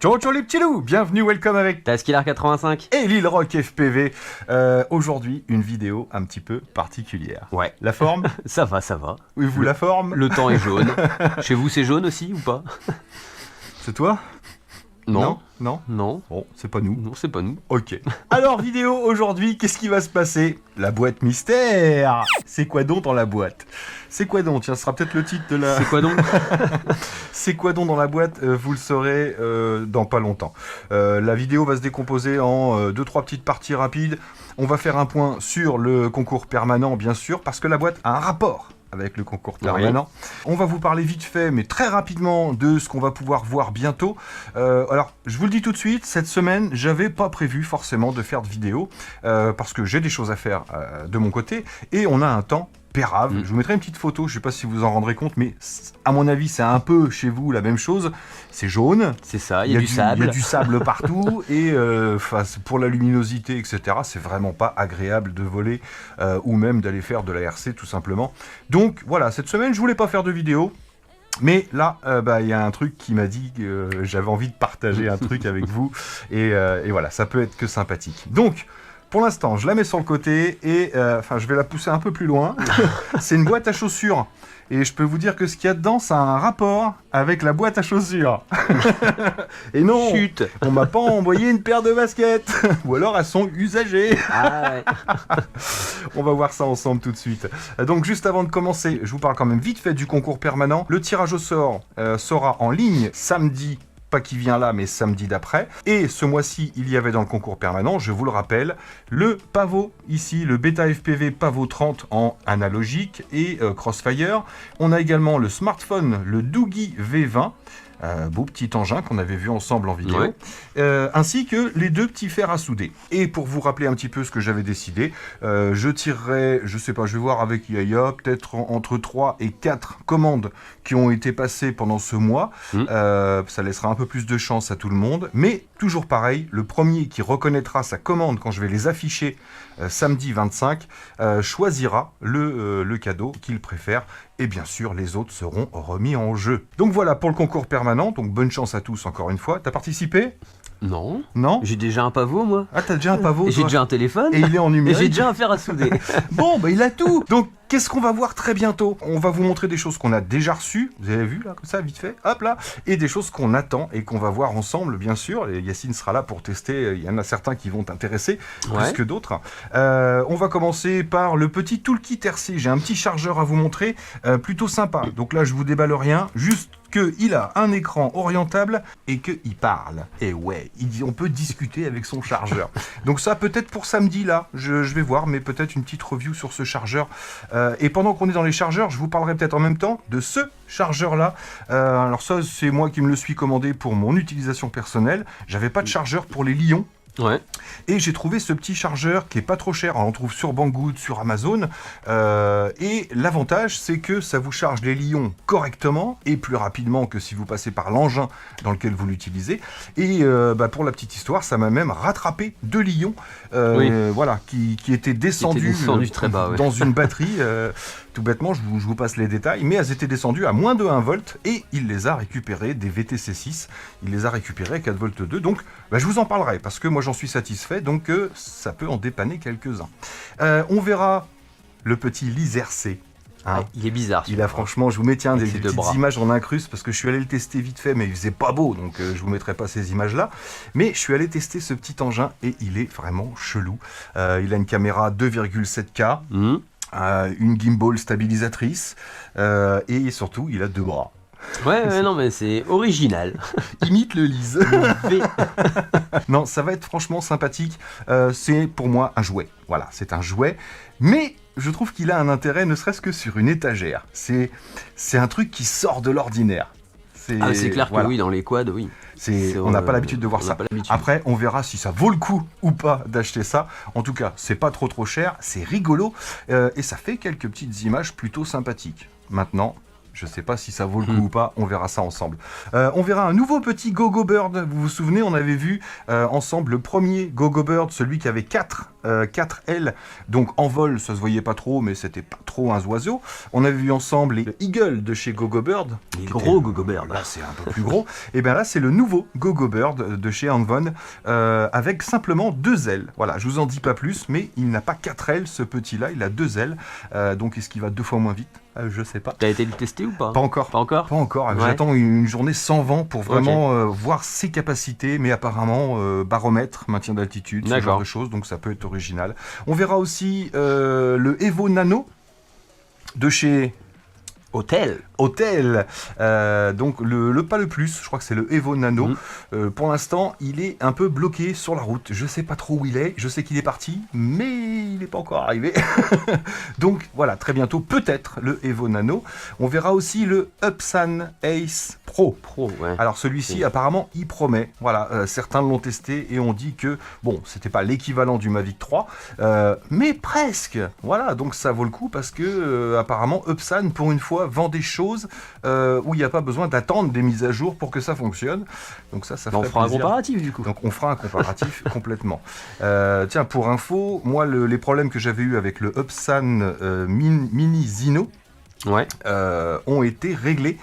Ciao ciao les petits loups, bienvenue, welcome avec Taskiller 85 et Lil Rock FPV. Aujourd'hui, une vidéo un petit peu particulière. Ouais. La forme? Ça va. Oui, vous la forme? Le temps est jaune. Chez vous c'est jaune aussi ou pas? C'est toi? Non. Non? Non. Bon, c'est pas nous. Non, c'est pas nous. Ok. Alors, vidéo aujourd'hui, qu'est-ce qui va se passer? La boîte mystère. C'est quoi donc dans la boîte? C'est quoi donc? Tiens, ce sera peut-être le titre de la... C'est quoi donc? C'est quoi donc dans la boîte? Vous le saurez dans pas longtemps. La vidéo va se décomposer en 2-3 petites parties rapides. On va faire un point sur le concours permanent, bien sûr, parce que la boîte a un rapport avec le concours permanent. Oui. On va vous parler vite fait, mais très rapidement, de ce qu'on va pouvoir voir bientôt. Alors, je vous le dis tout de suite, cette semaine, j'avais pas prévu forcément de faire de vidéo, parce que j'ai des choses à faire de mon côté, et on a un temps pérave. Je vous mettrai une petite photo, je sais pas si vous en rendrez compte, mais à mon avis, c'est un peu chez vous la même chose. C'est jaune. C'est ça, il y a du sable. Il y a du sable partout, et pour la luminosité, etc., c'est vraiment pas agréable de voler, ou même d'aller faire de la RC, tout simplement. Donc, voilà, cette semaine, je voulais pas faire de vidéo. Mais là, y a un truc qui m'a dit que j'avais envie de partager un truc avec vous, et voilà, ça peut être que sympathique. Donc, pour l'instant, je la mets sur le côté et je vais la pousser un peu plus loin. C'est une boîte à chaussures. Et je peux vous dire que ce qu'il y a dedans, ça a un rapport avec la boîte à chaussures. Et non, chut, on m'a pas envoyé une paire de baskets. Ou alors elles sont usagées. Ah ouais. On va voir ça ensemble tout de suite. Donc juste avant de commencer, je vous parle quand même vite fait du concours permanent. Le tirage au sort sera en ligne samedi. Pas qui vient là, mais samedi d'après. Et ce mois-ci, il y avait dans le concours permanent, je vous le rappelle, le Pavo, ici, le Beta FPV Pavo 30 en analogique et Crossfire. On a également le smartphone, le Doogie V20, beau petit engin qu'on avait vu ensemble en vidéo, ouais. Ainsi que les deux petits fers à souder. Et pour vous rappeler un petit peu ce que j'avais décidé, je tirerai, je sais pas, je vais voir avec Yaya, peut-être entre 3 et 4 commandes qui ont été passées pendant ce mois. Ça laissera un peu plus de chance à tout le monde. Mais toujours pareil, le premier qui reconnaîtra sa commande quand je vais les afficher samedi 25, choisira le cadeau qu'il préfère. Et bien sûr, les autres seront remis en jeu. Donc voilà pour le concours permanent. Donc bonne chance à tous encore une fois. T'as participé ? Non. Non ? J'ai déjà un pavot, moi. Ah, t'as déjà un pavot ? Et j'ai déjà un téléphone. Et il est en numérique. Et j'ai déjà un fer à souder. Bon, il a tout. Donc, qu'est-ce qu'on va voir très bientôt ? On va vous montrer des choses qu'on a déjà reçues. Vous avez vu, là, comme ça, vite fait. Hop, là. Et des choses qu'on attend et qu'on va voir ensemble, bien sûr. Et Yacine sera là pour tester. Il y en a certains qui vont t'intéresser, plus que d'autres. On va commencer par le petit toolkit RC. J'ai un petit chargeur à vous montrer, plutôt sympa. Donc là, je vous déballe rien. Juste qu'il a un écran orientable et qu'il parle. Et ouais, on peut discuter avec son chargeur. Donc ça, peut-être pour samedi, là, je vais voir, mais peut-être une petite review sur ce chargeur. Et pendant qu'on est dans les chargeurs, je vous parlerai peut-être en même temps de ce chargeur-là. Alors ça, c'est moi qui me le suis commandé pour mon utilisation personnelle. J'avais pas de chargeur pour les lions. Ouais. Et j'ai trouvé ce petit chargeur qui est pas trop cher, on en trouve sur Banggood, sur Amazon, et l'avantage c'est que ça vous charge les lions correctement et plus rapidement que si vous passez par l'engin dans lequel vous l'utilisez. Et pour la petite histoire, ça m'a même rattrapé 2 lions voilà, qui étaient descendus très bas, dans une batterie. Tout bêtement, je vous passe les détails, mais elles étaient descendues à moins de 1 volt et il les a récupérées, des VTC6, il les a récupérées à 4 volts 2. Donc, je vous en parlerai parce que moi j'en suis satisfait, donc ça peut en dépanner quelques-uns. On verra le petit Lise RC. Hein. Il est bizarre. Il a franchement, je vous mets des petites images en incruste parce que je suis allé le tester vite fait, mais il faisait pas beau, donc je vous mettrai pas ces images-là. Mais je suis allé tester ce petit engin et il est vraiment chelou. Il a une caméra 2,7K. Une gimbal stabilisatrice et surtout il a 2 bras. Ouais, non mais c'est original. Imite le Lise. Non, ça va être franchement sympathique. C'est pour moi un jouet. Voilà, c'est un jouet. Mais je trouve qu'il a un intérêt, ne serait-ce que sur une étagère. C'est un truc qui sort de l'ordinaire. C'est clair que oui, dans les quads, oui. On n'a pas l'habitude de voir ça. Après, on verra si ça vaut le coup ou pas d'acheter ça. En tout cas, c'est pas trop cher, c'est rigolo et ça fait quelques petites images plutôt sympathiques. Maintenant, Je sais pas si ça vaut le coup ou pas, on verra ça ensemble. On verra un nouveau petit Go-Go Bird. Vous vous souvenez, on avait vu ensemble le premier Go-Go Bird, celui qui avait 4 ailes. Donc en vol, ça se voyait pas trop, mais c'était pas trop un oiseau. On avait vu ensemble les Eagle de chez Go-Go Bird. Les gros Go-Go Bird. Là, c'est un peu plus gros. Et bien là, c'est le nouveau Go-Go Bird de chez Hanvon, avec simplement 2 ailes. Voilà, je vous en dis pas plus, mais il n'a pas 4 ailes, ce petit-là, il a 2 ailes. Donc est-ce qu'il va 2 fois moins vite ? Je sais pas. T'as été le tester ou pas ? Pas encore. Pas encore ? Pas encore. Ouais. J'attends une journée sans vent pour vraiment voir ses capacités, mais apparemment baromètre, maintien d'altitude, ce genre de choses, donc ça peut être original. On verra aussi le Evo Nano de chez Hôtel. Donc pas le plus, je crois que c'est le Evo Nano. Pour l'instant, il est un peu bloqué sur la route. Je sais pas trop où il est. Je sais qu'il est parti, mais il n'est pas encore arrivé. Donc voilà, très bientôt, peut-être le Evo Nano. On verra aussi le Upsan Ace Pro. Ouais. Alors celui-ci, apparemment, il promet. Voilà, certains l'ont testé et ont dit que, bon, c'était pas l'équivalent du Mavic 3, mais presque. Voilà, donc ça vaut le coup parce que, apparemment, Upsan, pour une fois, vend des choses où il n'y a pas besoin d'attendre des mises à jour pour que ça fonctionne. Donc ça ferait on fera plaisir. un comparatif du coup. Donc on fera un comparatif complètement. Tiens, pour info, moi les problèmes que j'avais eu avec le Upsan Mini Zino ont été réglés.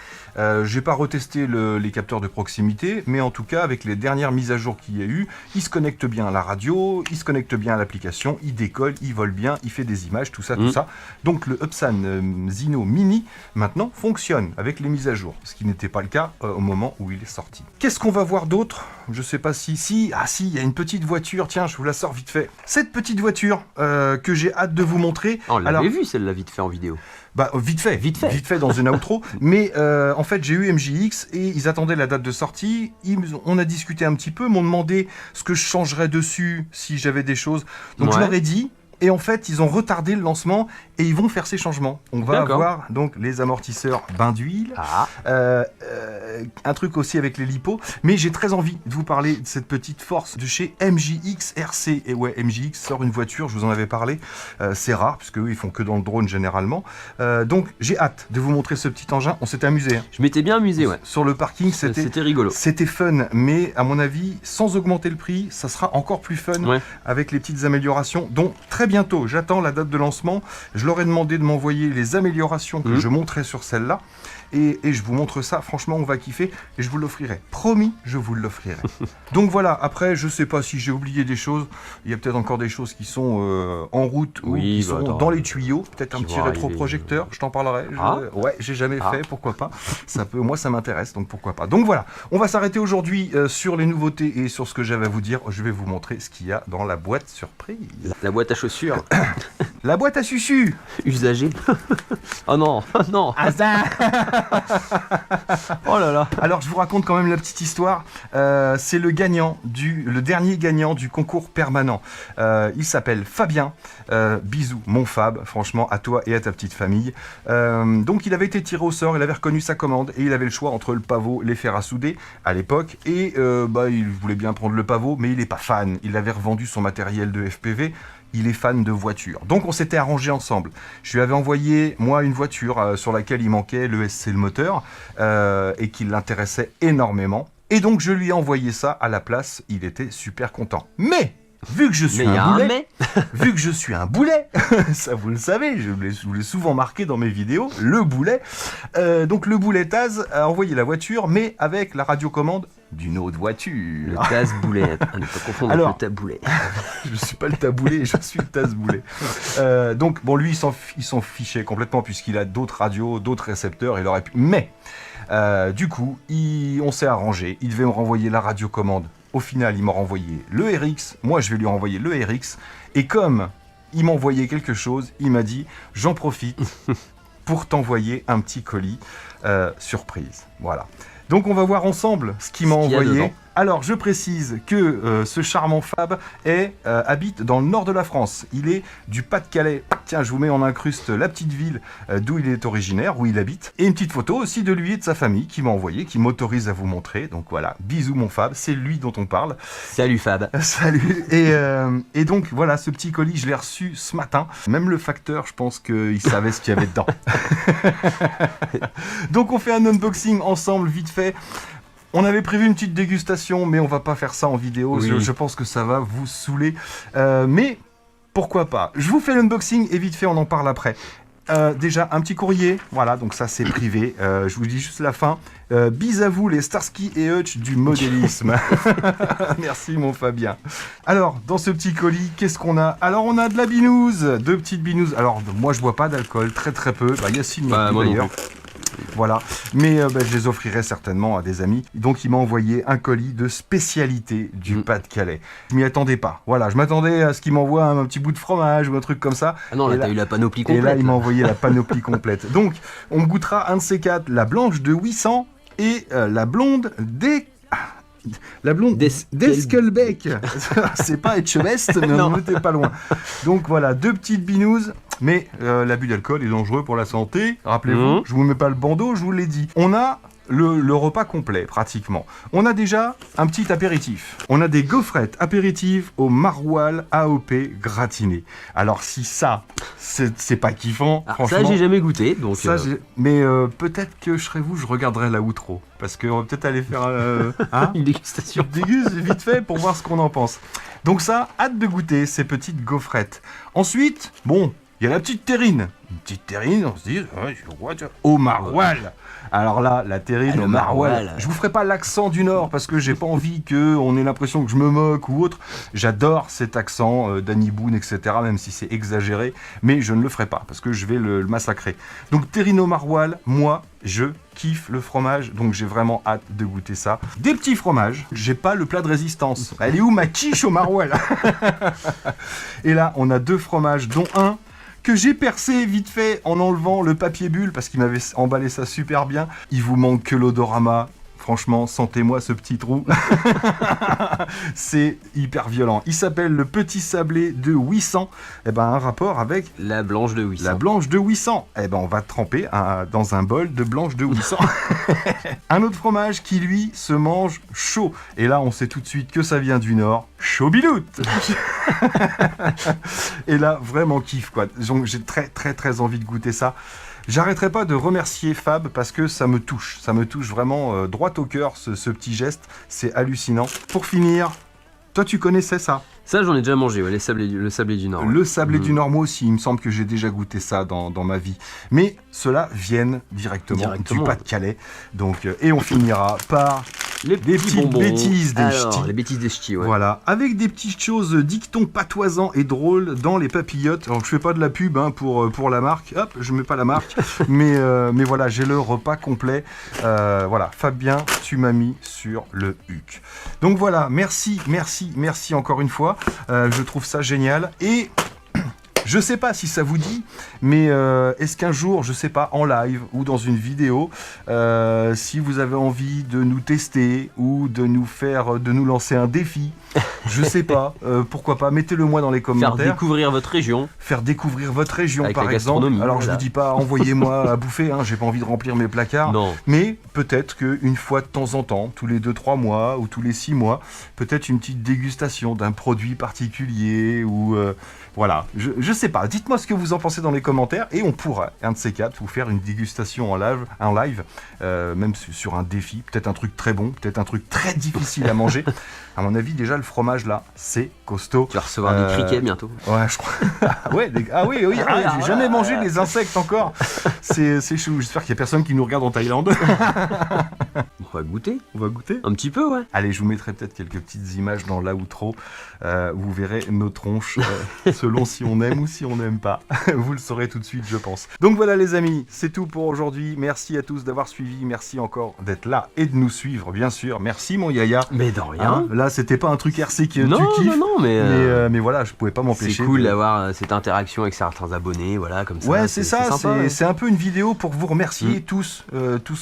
J'ai pas retesté les capteurs de proximité, mais en tout cas avec les dernières mises à jour qu'il y a eu, il se connecte bien à la radio, il se connecte bien à l'application, il décolle, il vole bien, il fait des images, tout ça. Donc le Upsan Zino Mini maintenant fonctionne avec les mises à jour, ce qui n'était pas le cas au moment où il est sorti. Qu'est-ce qu'on va voir d'autre ? Je sais pas si, il y a une petite voiture, tiens, je vous la sors vite fait. Cette petite voiture que j'ai hâte de vous montrer. On l'avait vu celle-là vite fait en vidéo. Bah vite fait dans une outro. Mais en fait j'ai eu MJX et ils attendaient la date de sortie. On a discuté un petit peu, m'ont demandé ce que je changerais dessus si j'avais des choses. Donc je leur ai dit. Et en fait, ils ont retardé le lancement et ils vont faire ces changements. On va avoir donc les amortisseurs bain d'huile, un truc aussi avec les lipos. Mais j'ai très envie de vous parler de cette petite force de chez MJX RC. Et ouais, MJX sort une voiture, je vous en avais parlé. C'est rare, puisque eux, ils font que dans le drone généralement. Donc j'ai hâte de vous montrer ce petit engin. On s'était amusé. Je m'étais bien amusé, ouais. Sur le parking, c'était rigolo. C'était fun, mais à mon avis, sans augmenter le prix, ça sera encore plus fun avec les petites améliorations. Donc très bientôt, j'attends la date de lancement. Je leur ai demandé de m'envoyer les améliorations que je montrais sur celle-là. Et je vous montre ça, franchement on va kiffer et je vous l'offrirai. Promis, je vous l'offrirai. Donc voilà, après je sais pas si j'ai oublié des choses, il y a peut-être encore des choses qui sont en route ou qui sont dans les tuyaux, peut-être un petit rétroprojecteur, je t'en parlerai. Ouais, j'ai jamais fait, pourquoi pas. Moi ça m'intéresse, donc pourquoi pas. Donc voilà, on va s'arrêter aujourd'hui sur les nouveautés et sur ce que j'avais à vous dire. Je vais vous montrer ce qu'il y a dans la boîte surprise. La boîte à chaussures. La boîte à susu. Usagée. Oh non, non. Hasard. Oh là là. Alors je vous raconte quand même la petite histoire. C'est le dernier gagnant du concours permanent. Il s'appelle Fabien. Bisous mon Fab, franchement à toi et à ta petite famille. Donc il avait été tiré au sort, il avait reconnu sa commande et il avait le choix entre le pavot, les fers à souder à l'époque et il voulait bien prendre le pavot, mais il n'est pas fan. Il avait revendu son matériel de FPV. Il est fan de voitures. Donc on s'était arrangé ensemble. Je lui avais envoyé, moi, une voiture sur laquelle il manquait l'ESC, le moteur, et qui l'intéressait énormément. Et donc je lui ai envoyé ça à la place. Il était super content. Mais vu que je suis vu que je suis un boulet, ça vous le savez, je vous l'ai souvent marqué dans mes vidéos, le boulet. Donc le boulet Taz a envoyé la voiture, mais avec la radiocommande d'une autre voiture. Le Taz boulet, à ne pas confondre avec le taboulet. Je suis pas le taboulet, je suis le Taz boulet. Donc bon, lui il s'en fichait complètement puisqu'il a d'autres radios, d'autres récepteurs, il aurait pu. Mais du coup, on s'est arrangé. Il devait me renvoyer la radiocommande. Au final, il m'a renvoyé le RX. Moi, je vais lui renvoyer le RX. Et comme il m'envoyait quelque chose, il m'a dit « J'en profite pour t'envoyer un petit colis surprise. » Voilà. Donc, on va voir ensemble ce qu'il m'a envoyé. Alors, je précise que ce charmant Fab habite dans le nord de la France. Il est du Pas-de-Calais. Tiens, je vous mets en incruste la petite ville d'où il est originaire, où il habite. Et une petite photo aussi de lui et de sa famille qui m'a envoyé, qui m'autorise à vous montrer. Donc voilà, bisous mon Fab, c'est lui dont on parle. Salut Fab. Salut. Et donc voilà, ce petit colis, je l'ai reçu ce matin. Même le facteur, je pense qu'il savait ce qu'il y avait dedans. Donc on fait un unboxing ensemble, vite fait. On avait prévu une petite dégustation, mais on va pas faire ça en vidéo. Oui. Je pense que ça va vous saouler. Mais pourquoi pas. Je vous fais l'unboxing et vite fait, on en parle après. Déjà, un petit courrier. Voilà, donc ça, c'est privé. Je vous dis juste la fin. Bis à vous, les Starsky et Hutch du modélisme. Merci, mon Fabien. Alors, dans ce petit colis, qu'est-ce qu'on a? Alors, on a de la binouze. 2 petites binouses. Alors, moi, je bois pas d'alcool. Très, très peu. Yacine, Moi non d'ailleurs. plus. Voilà, mais je les offrirai certainement à des amis. Donc il m'a envoyé un colis de spécialité du Pas-de-Calais. Je m'y attendais pas. Voilà, je m'attendais à ce qu'il m'envoie un petit bout de fromage ou un truc comme ça. Ah non, là, t'as eu la panoplie complète. Et là, il m'a envoyé la panoplie complète. Donc, on goûtera un de ces 4, la blanche de 800 et la blonde des... La blonde d'Esquelbec. C'est pas Etchebest, mais on n'était pas loin. Donc voilà, 2 petites binouses. Mais l'abus d'alcool est dangereux pour la santé. Rappelez-vous, je vous mets pas le bandeau, je vous l'ai dit. On a le repas complet, pratiquement. On a déjà un petit apéritif. On a des gaufrettes apéritives au maroilles AOP gratiné. Alors si ça, c'est pas kiffant, franchement. Ça, j'ai jamais goûté, donc... Ça, mais peut-être que je serais vous, je regarderai la outro. Parce qu'on va peut-être aller faire une dégustation. Déguste vite fait pour voir ce qu'on en pense. Donc ça, hâte de goûter ces petites gaufrettes. Ensuite, bon, il y a la petite terrine. Une petite terrine, on se dit, au maroilles. Alors là, la terrine au maroilles. Je vous ferai pas l'accent du Nord parce que j'ai pas envie qu'on ait l'impression que je me moque ou autre. J'adore cet accent d'Annie Boone, etc., même si c'est exagéré. Mais je ne le ferai pas parce que je vais le massacrer. Donc terrine au maroilles, moi, je kiffe le fromage, donc j'ai vraiment hâte de goûter ça. Des petits fromages, j'ai pas le plat de résistance. Elle est où ma quiche au maroilles? Et là, on a 2 fromages, dont un que j'ai percé vite fait en enlevant le papier bulle parce qu'il m'avait emballé ça super bien. Il vous manque que l'odorama. Franchement, sentez-moi ce petit trou. C'est hyper violent. Il s'appelle le petit sablé de 800. Eh ben, un rapport avec la blanche de 800. La blanche de 800. Eh ben, on va tremper dans un bol de blanche de 800. Un autre fromage qui, lui, se mange chaud. Et là, on sait tout de suite que ça vient du Nord. Chaud biloute. Et là, vraiment kiff, quoi. Donc, j'ai très, très, très envie de goûter ça. J'arrêterai pas de remercier Fab parce que ça me touche vraiment droit au cœur ce petit geste, c'est hallucinant. Pour finir, toi tu connaissais ça? Ça, j'en ai déjà mangé, ouais, le sablé du Nord. Le sablé du Nord, moi aussi, il me semble que j'ai déjà goûté ça dans ma vie. Mais ceux-là viennent directement. Du Pas-de-Calais. Donc, et on finira par les petites bêtises des ch'tis. Les bêtises des ch'tis, ouais. Voilà, avec des petites choses, dictons patoisants et drôles dans les papillotes. Alors, je fais pas de la pub pour la marque. Hop, je mets pas la marque. mais voilà, j'ai le repas complet. Voilà, Fabien, tu m'as mis sur le huc. Donc voilà, merci encore une fois. Je trouve ça génial. Et je sais pas si ça vous dit, mais est-ce qu'un jour, je sais pas, en live ou dans une vidéo, si vous avez envie de nous tester ou de nous lancer un défi, je sais pas, pourquoi pas, mettez-le moi dans les commentaires. Faire découvrir votre région. Faire découvrir votre région, avec par exemple. Alors voilà. je vous dis pas, envoyez-moi à bouffer, hein, j'ai pas envie de remplir mes placards. Non. Mais peut-être qu'une fois de temps en temps, tous les 2-3 mois ou tous les 6 mois, peut-être une petite dégustation d'un produit particulier ou... voilà, je sais pas, dites-moi ce que vous en pensez dans les commentaires et on pourra, un de ces 4, vous faire une dégustation en live, même sur un défi, peut-être un truc très bon, peut-être un truc très difficile à manger. À mon avis, déjà, le fromage là, c'est costaud. Tu vas recevoir des criquets bientôt. Ouais, je crois. Ouais, j'ai jamais mangé des insectes encore. C'est chou, j'espère qu'il y a personne qui nous regarde en Thaïlande. On va goûter. On va goûter un petit peu, ouais. Allez, je vous mettrai peut-être quelques petites images dans l'outro. Vous verrez nos tronches, selon si on aime ou si on n'aime pas. Vous le saurez tout de suite, je pense. Donc voilà les amis, c'est tout pour aujourd'hui. Merci à tous d'avoir suivi. Merci encore d'être là et de nous suivre, bien sûr. Merci mon Yaya. Mais de rien. Là, c'était pas un truc RC que non, tu kiffes. Non, mais voilà, je pouvais pas m'empêcher. C'est cool d'avoir cette interaction avec certains abonnés, voilà, comme ça. Ouais, c'est ça. Sympa, c'est un peu une vidéo pour vous remercier tous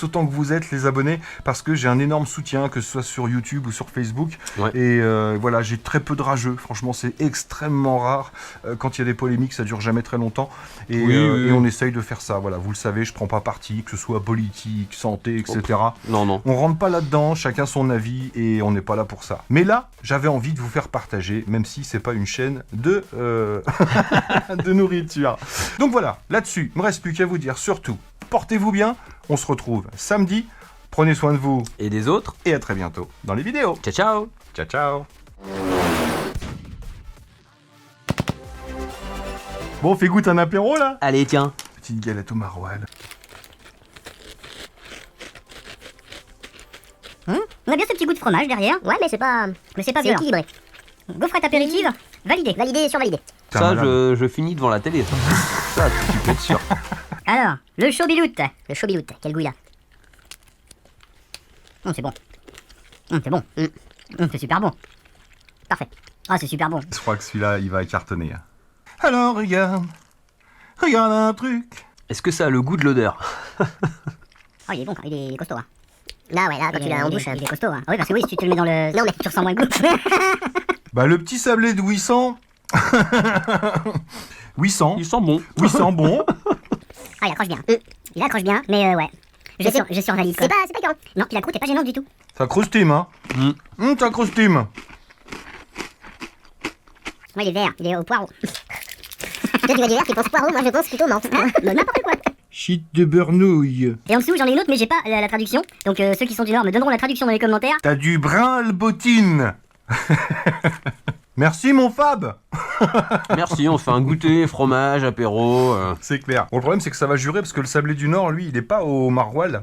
autant que vous êtes les abonnés, parce parce que j'ai un énorme soutien, que ce soit sur YouTube ou sur Facebook. Ouais. Et voilà, j'ai très peu de rageux. Franchement, c'est extrêmement rare. Quand il y a des polémiques, ça dure jamais très longtemps. Et, Oui. et on essaye de faire ça. Voilà, vous le savez, je prends pas parti, que ce soit politique, santé, etc. Non. On rentre pas là-dedans, chacun son avis et on n'est pas là pour ça. Mais là, j'avais envie de vous faire partager, même si c'est pas une chaîne de, de nourriture. Donc voilà, là-dessus, il me reste plus qu'à vous dire surtout, portez-vous bien, on se retrouve samedi, prenez soin de vous Et des autres? et à très bientôt dans les vidéos. Ciao, ciao. Ciao, ciao. Bon, fais goûte un apéro là. Allez, tiens. Petite galette au maroilles. On a bien ce petit goût de fromage derrière. Ouais, mais c'est pas violent. équilibré. Gaufrette apéritive, validé. Validé sur validé. T'es un Ça, malade. je finis devant la télé, ça. Ça, tu peux être sûr. Alors, le chaud biloute. Le chaud biloute, quel goût il a. C'est bon. C'est bon. C'est super bon. Parfait. Ah, c'est super bon. Je crois que celui-là, il va cartonner. Alors, regarde. Regarde un truc. Est-ce que ça a le goût de l'odeur? Oh, il est bon, il est costaud. Hein. Là, ouais, là, quand tu l'as en bouche. Il est costaud. Hein. Ah oui, parce que oui, si tu te le mets dans le... Non, mais- tu ressens moins le goût. Bah, le petit sablé de 800. 800. Il sent bon. 800, bon. Ah, il accroche bien. Il accroche bien, mais ouais. Je survalide quoi. C'est pas écœurant. Non, puis la croûte est pas gênante du tout. Ça croustime, hein. Ça croustime. Ouais, il est vert, il est au poireau. Toi, tu vas dire, tu penses poireau, moi je pense plutôt menthe. N'importe quoi. Shit de bernouille. Et en dessous, j'en ai une autre, mais j'ai pas la traduction. Donc ceux qui sont du Nord me donneront la traduction dans les commentaires. T'as du brin le bottine. Merci, mon Fab. Merci, on se fait un goûter, fromage, apéro. C'est clair. Bon, le problème, c'est que ça va jurer parce que le sablé du Nord, lui, il est pas au maroilles.